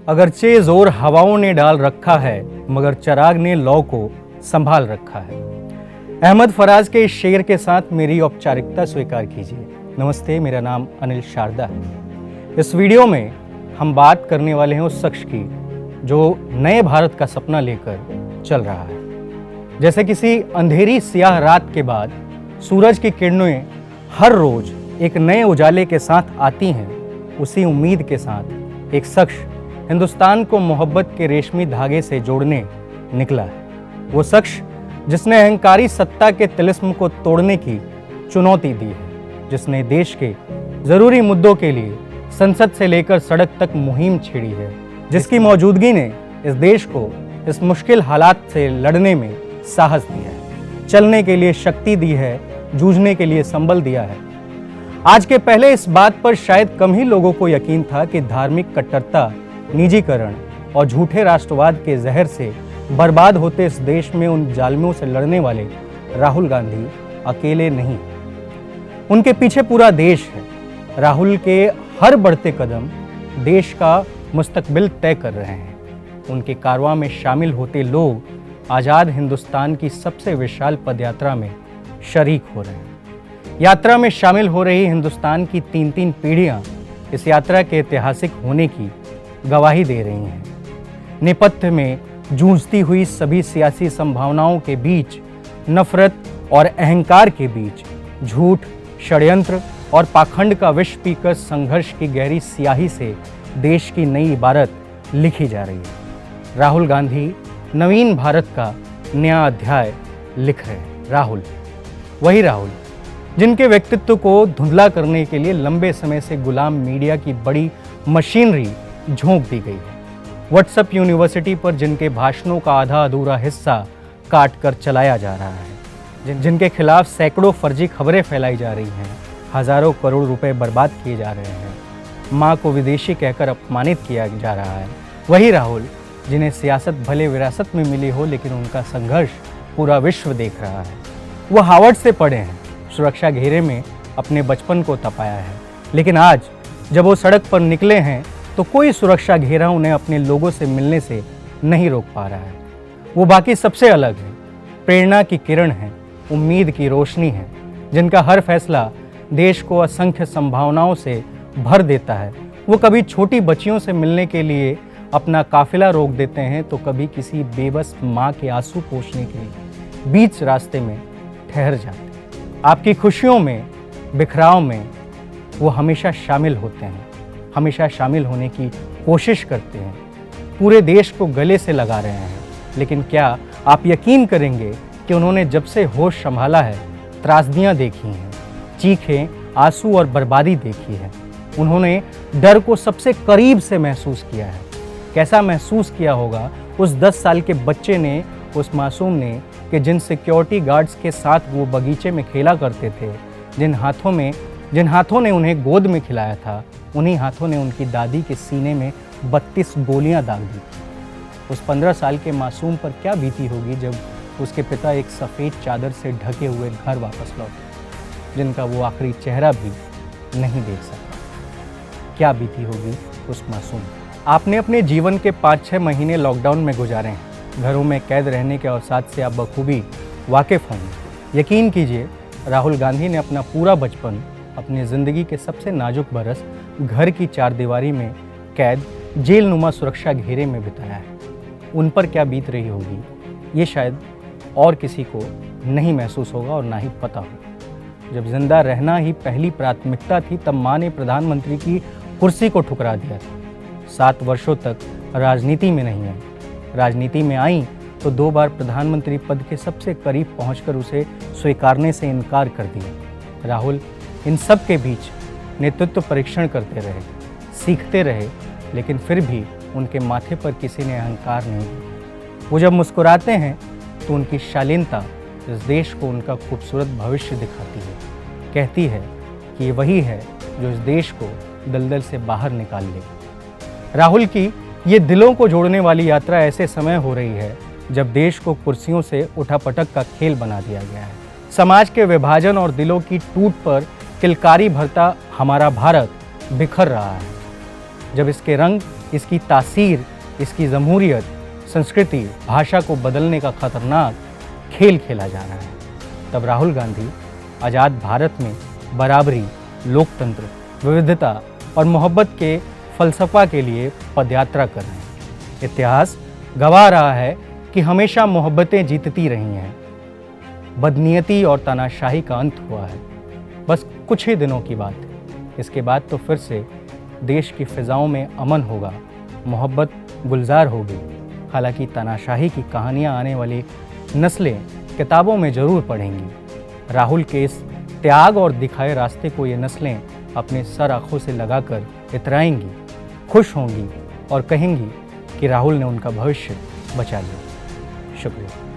अगरचे जोर हवाओं ने डाल रखा है, मगर चिराग ने लौ को संभाल रखा है। अहमद फराज के इस शेर के साथ मेरी औपचारिकता स्वीकार कीजिए। नमस्ते, मेरा नाम अनिल शारदा है। इस वीडियो में हम बात करने वाले हैं उस शख्स की जो नए भारत का सपना लेकर चल रहा है। जैसे किसी अंधेरी स्याह रात के बाद सूरज की किरणें हर रोज एक नए उजाले के साथ आती हैं, उसी उम्मीद के साथ एक शख्स हिंदुस्तान को मोहब्बत के रेशमी धागे से जोड़ने निकला है। वो शख्स जिसने अहंकारी सत्ता के तिलिस्म को तोड़ने की चुनौती दी है, जिसने देश के जरूरी मुद्दों के लिए संसद से लेकर सड़क तक मुहिम छेड़ी है, जिसकी मौजूदगी ने इस देश को इस मुश्किल हालात से लड़ने में साहस दिया है, चलने के लिए शक्ति दी है, जूझने के लिए संबल दिया है। आज के पहले इस बात पर शायद कम ही लोगों को यकीन था कि धार्मिक कट्टरता, निजीकरण और झूठे राष्ट्रवाद के जहर से बर्बाद होते इस देश में उन जालिमों से लड़ने वाले राहुल गांधी अकेले नहीं, उनके पीछे पूरा देश है। राहुल के हर बढ़ते कदम देश का मुस्तकबिल तय कर रहे हैं। उनके कारवां में शामिल होते लोग आज़ाद हिंदुस्तान की सबसे विशाल पदयात्रा में शरीक हो रहे हैं। यात्रा में शामिल हो रही हिंदुस्तान की तीन तीन पीढ़ियां इस यात्रा के ऐतिहासिक होने की गवाही दे रही हैं। नेपथ्य में जूझती हुई सभी सियासी संभावनाओं के बीच, नफरत और अहंकार के बीच, झूठ, षड्यंत्र और पाखंड का विष पीकर संघर्ष की गहरी स्याही से देश की नई इबारत लिखी जा रही है। राहुल गांधी नवीन भारत का नया अध्याय लिख रहे हैं। राहुल, वही राहुल जिनके व्यक्तित्व को धुंधला करने के लिए लंबे समय से गुलाम मीडिया की बड़ी मशीनरी झोंक दी गई है। व्हाट्सएप यूनिवर्सिटी पर जिनके भाषणों का आधा अधूरा हिस्सा काट कर चलाया जा रहा है, जिनके खिलाफ सैकड़ों फर्जी खबरें फैलाई जा रही हैं, हजारों करोड़ रुपए बर्बाद किए जा रहे हैं, मां को विदेशी कहकर अपमानित किया जा रहा है। वही राहुल जिन्हें सियासत भले विरासत में मिली हो, लेकिन उनका संघर्ष पूरा विश्व देख रहा है। वो हार्वर्ड से पढ़े हैं, सुरक्षा घेरे में अपने बचपन को तपाया है, लेकिन आज जब वो सड़क पर निकले हैं तो कोई सुरक्षा घेरा उन्हें अपने लोगों से मिलने से नहीं रोक पा रहा है। वो बाकी सबसे अलग है, प्रेरणा की किरण है, उम्मीद की रोशनी है, जिनका हर फैसला देश को असंख्य संभावनाओं से भर देता है। वो कभी छोटी बच्चियों से मिलने के लिए अपना काफिला रोक देते हैं, तो कभी किसी बेबस माँ के आंसू पोंछने के लिए बीच रास्ते में ठहर जाते हैं। आपकी खुशियों में, बिखराव में वो हमेशा शामिल होते हैं, हमेशा शामिल होने की कोशिश करते हैं, पूरे देश को गले से लगा रहे हैं। लेकिन क्या आप यकीन करेंगे कि उन्होंने जब से होश संभाला है, त्रासदियां देखी हैं, चीखें, आंसू और बर्बादी देखी है। उन्होंने डर को सबसे करीब से महसूस किया है। कैसा महसूस किया होगा उस 10 साल के बच्चे ने, उस मासूम ने, कि जिन सिक्योरिटी गार्ड्स के साथ वो बगीचे में खेला करते थे, जिन हाथों ने उन्हें गोद में खिलाया था, उन्हीं हाथों ने उनकी दादी के सीने में 32 गोलियां दाग दी थी। उस 15 साल के मासूम पर क्या बीती होगी जब उसके पिता एक सफ़ेद चादर से ढके हुए घर वापस लौटे, जिनका वो आखिरी चेहरा भी नहीं देख सका। क्या बीती होगी उस मासूम। आपने अपने जीवन के 5-6 महीने लॉकडाउन में गुजारे हैं। घरों में कैद रहने के अवसाद से आप बखूबी वाकिफ़ होंगे। यकीन कीजिए, राहुल गांधी ने अपना पूरा बचपन, अपनी ज़िंदगी के सबसे नाजुक बरस घर की चारदीवारी में कैद, जेलनुमा सुरक्षा घेरे में बिताया है। उन पर क्या बीत रही होगी, ये शायद और किसी को नहीं महसूस होगा और ना ही पता होगा। जब जिंदा रहना ही पहली प्राथमिकता थी, तब माँ ने प्रधानमंत्री की कुर्सी को ठुकरा दिया था। 7 वर्षों तक राजनीति में नहीं आई। राजनीति में आई तो 2 बार प्रधानमंत्री पद के सबसे करीब पहुंचकर उसे स्वीकारने से इनकार कर दिया। राहुल इन सब के बीच नेतृत्व परीक्षण करते रहे, सीखते रहे, लेकिन फिर भी उनके माथे पर किसी ने अहंकार नहीं दिया। वो जब मुस्कुराते हैं तो उनकी शालीनता इस देश को उनका खूबसूरत भविष्य दिखाती है, कहती है कि ये वही है जो इस देश को दलदल से बाहर निकाल ले। राहुल की ये दिलों को जोड़ने वाली यात्रा ऐसे समय हो रही है जब देश को कुर्सियों से उठापटक का खेल बना दिया गया है। समाज के विभाजन और दिलों की टूट पर किलकारी भरता हमारा भारत बिखर रहा है। जब इसके रंग इसकी तासीर, इसकी जमहूरियत, संस्कृति, भाषा को बदलने का खतरनाक खेल खेला जा रहा है, तब राहुल गांधी आज़ाद भारत में बराबरी, लोकतंत्र, विविधता और मोहब्बत के फलसफा के लिए पदयात्रा कर रहे हैं। इतिहास गवाह रहा है कि हमेशा मोहब्बतें जीतती रही हैं। बदनीयती और तानाशाही का अंत हुआ है। बस कुछ ही दिनों की बात है, इसके बाद तो फिर से देश की फिजाओं में अमन होगा, मोहब्बत गुलजार होगी। हालांकि तानाशाही की कहानियाँ आने वाली नस्लें किताबों में ज़रूर पढ़ेंगी। राहुल के इस त्याग और दिखाए रास्ते को ये नस्लें अपने सर आँखों से लगाकर इतराएंगी, खुश होंगी और कहेंगी कि राहुल ने उनका भविष्य बचा लिया। शुक्रिया।